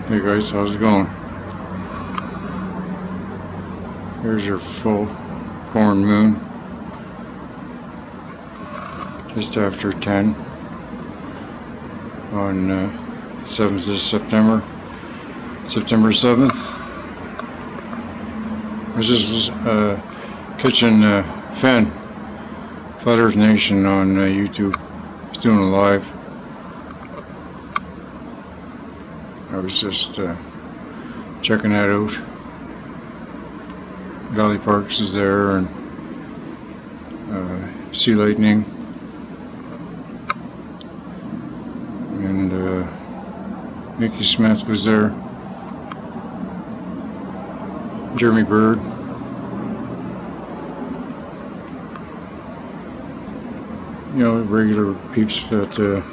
Hey guys, how's it going? Here's your full corn moon, just after 10 on 7th of September, September 7th. I was just catching Fenn, Flat Earth Nation on YouTube. He's doing a live. I was just checking that out. Valley Parks is there, and Sea Lightning, and Mickey Smith was there, Jeremy Bird, regular peeps that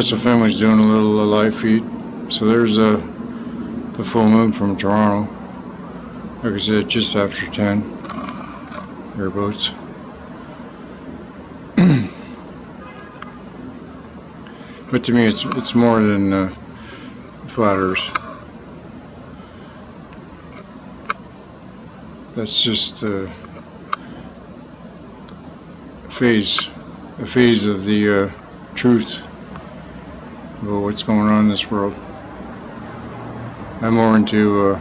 so family's doing a little live feed. So there's the full moon from Toronto. Like I said, just after 10, airboats. But to me, it's more than flat Earth. That's just a phase of the truth about what's going on in this world. I'm more into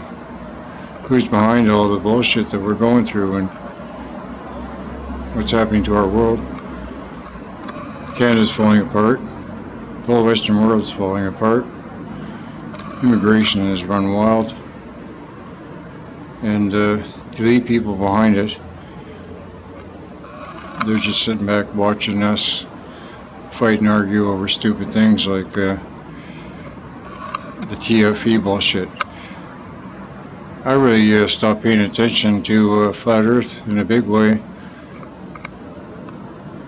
who's behind all the bullshit that we're going through and what's happening to our world. Canada's falling apart. The whole Western world's falling apart. Immigration has run wild. And the elite people behind it, they're just sitting back watching us fight and argue over stupid things like the TFE bullshit. I really stopped paying attention to Flat Earth in a big way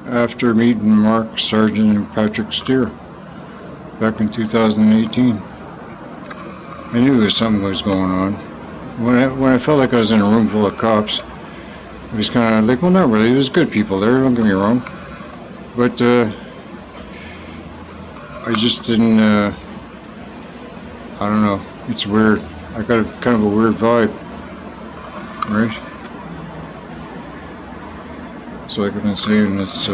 after meeting Mark Sargent and Patrick Steer back in 2018. I knew there was something was going on. When I felt like I was in a room full of cops, it was kind of like, well, not really. There's good people there, don't get me wrong. But I just didn't, I don't know, it's weird. I got a kind of a weird vibe, right? So like I've been saying, it's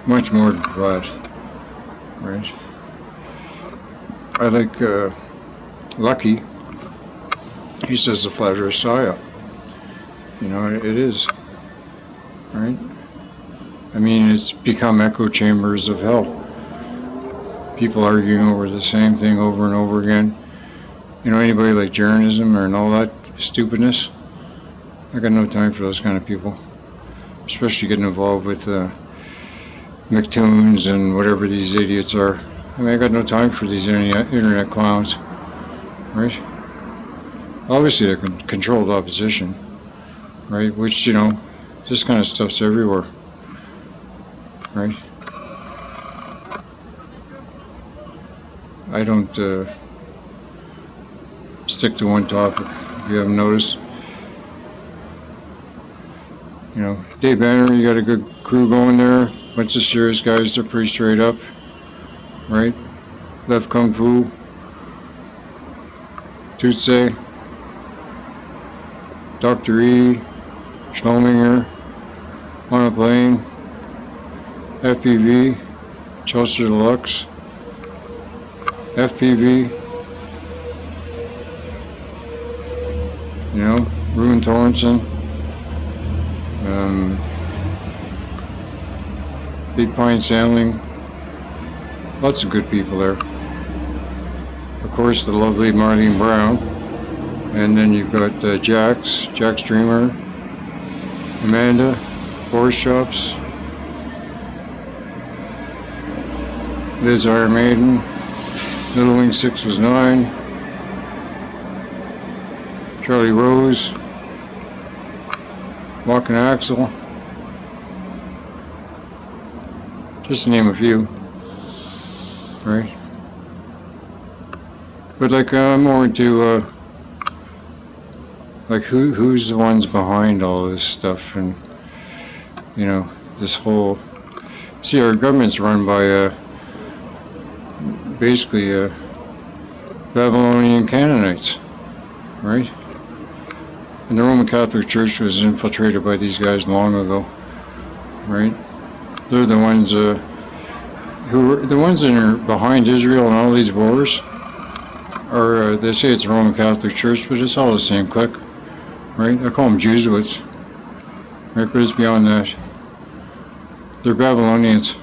much more than that, right? I like Lucky. He says the flat Earth psyop. It is, right? I mean, it's become echo chambers of hell. People arguing over the same thing over and over again. Anybody like Jeranism and all that stupidness, I got no time for those kind of people. Especially getting involved with McToons and whatever these idiots are. I mean, I got no time for these internet clowns, right? Obviously, they're controlled opposition, right? Which, this kind of stuff's everywhere, right? I don't stick to one topic, if you haven't noticed. Dave Banner, you got a good crew going there. Bunch of serious guys, they're pretty straight up, right? Left Kung Fu, Tutsi, Dr.E, Shlominger, On a Plane, FPV, Chelsea Deluxe, FPV, Ruin Thornton, Big Pine Sailing, lots of good people there. Of course, the lovely Marlene Brown, and then you've got Jack Streamer, Amanda, Horse Shops, Liz Iron Maiden, Little Wing 6 was 9, Charlie Rose, Walking Axel, just to name a few, right? But I'm more into who's the ones behind all this stuff, and this whole. See, our government's run by basically Babylonian Canaanites, right? And the Roman Catholic Church was infiltrated by these guys long ago, right? They're the ones who are the ones that are behind Israel and all these wars. Or they say it's the Roman Catholic Church, but it's all the same clique, right? I call them Jesuits, right? But it's beyond that. They're Babylonians.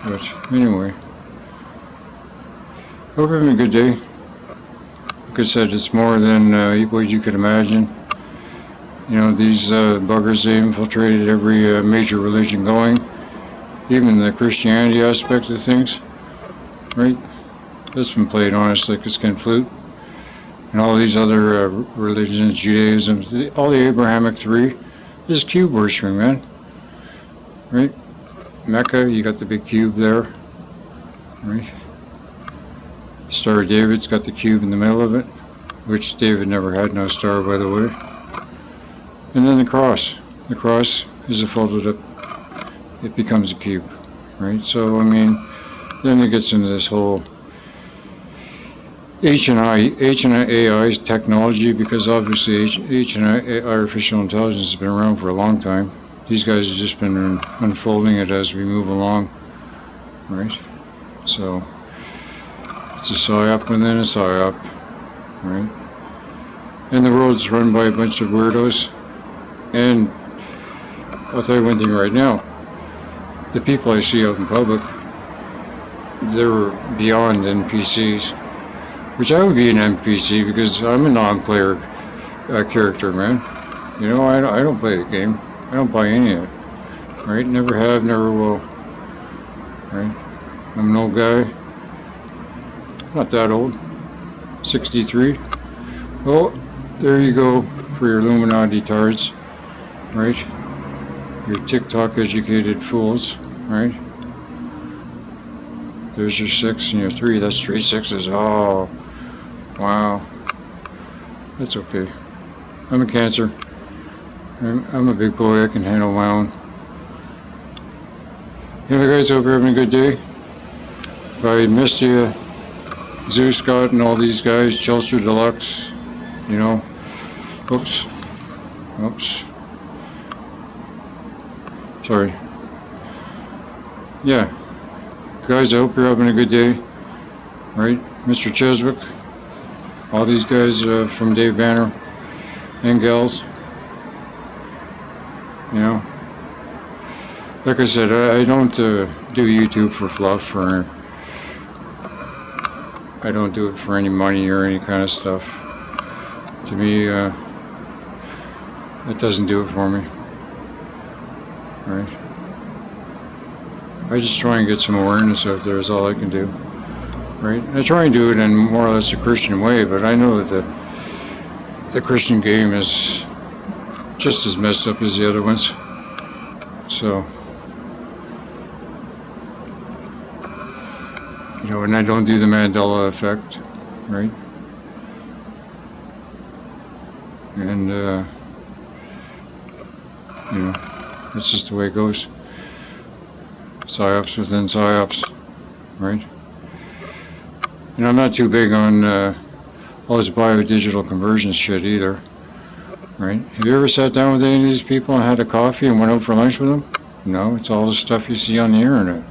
But anyway, hope you're having a good day. Like I said, it's more than what you could imagine. You know, these buggers, they infiltrated every major religion going, even the Christianity aspect of things, right? That's been played on us like a skin flute. And all these other religions, Judaism, all the Abrahamic three, is cube worshiping, man. Right? Mecca, you got the big cube there, right? The Star of David's got the cube in the middle of it, which David never had no star, by the way. And then the cross. The cross is folded up, it becomes a cube, right? So, I mean, then it gets into this whole H&AI technology, because obviously H&I, artificial intelligence, has been around for a long time. These guys have just been unfolding it as we move along, right? So it's a PSYOP within a PSYOP, right? And the world's run by a bunch of weirdos. And I'll tell you one thing right now, the people I see out in public, they're beyond NPCs, which I would be an NPC because I'm a non-player character, man. You know, I don't play the game. I don't buy any of it, right? Never have, never will, right? I'm an old guy, not that old, 63. Oh, there you go for your Illuminati tards, right? Your TikTok educated fools, right? There's your 6 and your 3, that's 3 6s, oh, wow, that's okay. I'm a Cancer. I'm a big boy, I can handle my own. Anyway guys, hope you're having a good day. If I missed you, Zeus Scott and all these guys, Chelsea Deluxe, you know, oops, sorry. Yeah, guys, I hope you're having a good day, right? Mr. Cheswick, all these guys from Dave Banner and gals. You know, like I said, I don't do YouTube for fluff, or I don't do it for any money or any kind of stuff. To me, it doesn't do it for me, right? I just try and get some awareness out there is all I can do, right? I try and do it in more or less a Christian way, but I know that the Christian game is just as messed up as the other ones. So, you know, and I don't do the Mandela effect, right? And, you know, that's just the way it goes. PSYOPs within PSYOPs, right? And I'm not too big on all this bio-digital conversion shit either. Right? Have you ever sat down with any of these people and had a coffee and went out for lunch with them? No, it's all the stuff you see on the internet,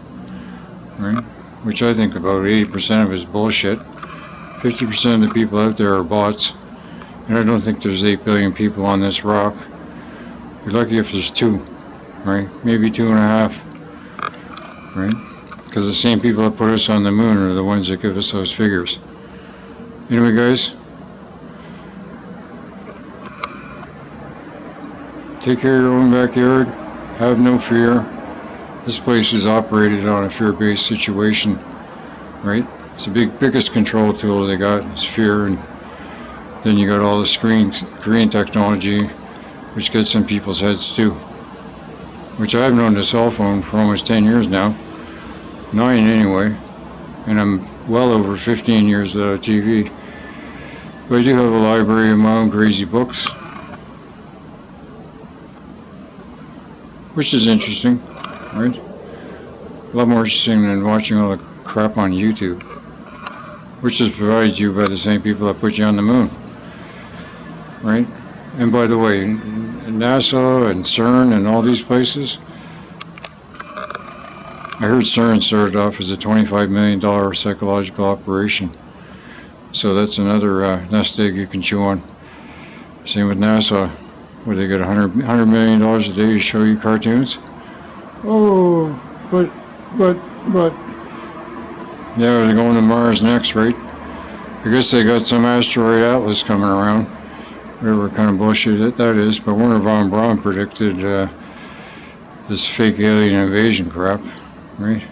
right? Which I think about 80% of is bullshit. 50% of the people out there are bots, and I don't think there's 8 billion people on this rock. You're lucky if there's 2, right? Maybe 2.5, right? Because the same people that put us on the moon are the ones that give us those figures. Anyway, guys, take care of your own backyard. Have no fear. This place is operated on a fear-based situation, right? It's the biggest control tool they got is fear, and then you got all the screen technology, which gets in people's heads too. Which I've known a cell phone for almost 10 years now, 9 anyway, and I'm well over 15 years without a TV. But I do have a library of my own crazy books, which is interesting, right? A lot more interesting than watching all the crap on YouTube, which is provided to you by the same people that put you on the moon, right? And by the way, NASA and CERN and all these places, I heard CERN started off as a $25 million psychological operation. So that's another nest egg you can chew on. Same with NASA, where they get $100 million a day to show you cartoons. Oh, but, yeah, they're going to Mars next, right? I guess they got some asteroid atlas coming around, whatever kind of bullshit that is, but Werner von Braun predicted this fake alien invasion crap, right?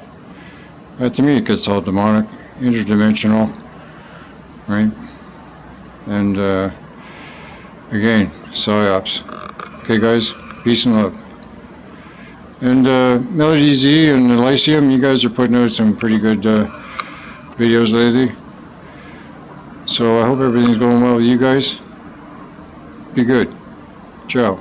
To me, it gets all demonic, interdimensional, right? And again, psyops. Okay, guys, peace and love. And Melody Z and Elysium, you guys are putting out some pretty good videos lately. So I hope everything's going well with you guys. Be good. Ciao.